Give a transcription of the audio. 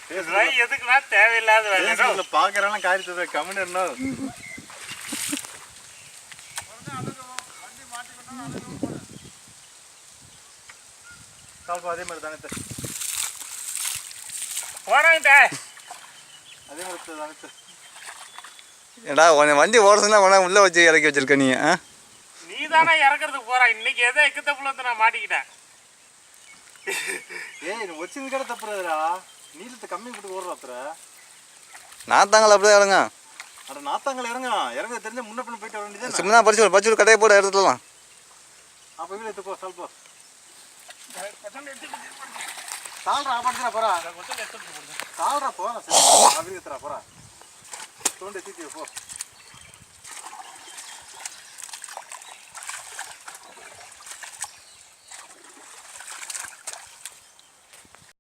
எதுக்குன்னா தேவையில்லாத வேலை பாக்குறேன் காரியத்தை கம்மின்னு இருந்தா அதே மாதிரி தானே போறாங்க அதே மாதிரி தானே. ஏடா உன் வண்டி ஓடுறதுன்னா உன உள்ள வச்சு இறக்கி வச்சிருக்க நீ. நீ தானே இறக்குறதுக்கு போறா. இன்னைக்கு எதோ எக்கத்தப்புல வந்து நான் மாட்டிக்கிட்டேன். ஏய் வச்சிருந்த கடை தப்புறதுடா. நீளத்தை கம்மி போட்டு ஓடுறாத்துற. நாத்தாங்கல் அப்படியே இறங்க. அட நாத்தாங்கல் இறங்க தெரிஞ்ச முன்ன பின்ன போயிட்டு வர வேண்டியது. சும்மா பறிச்சு கடையை போட எடுத்துடலாம். அப்ப வீடு எடுத்து போ சால்போ. சால்ரா ஆபடுறா போறா. சால்ரா போறா. சரி. அப்படியே தரா போறா. தோண்டி தூக்கி போ.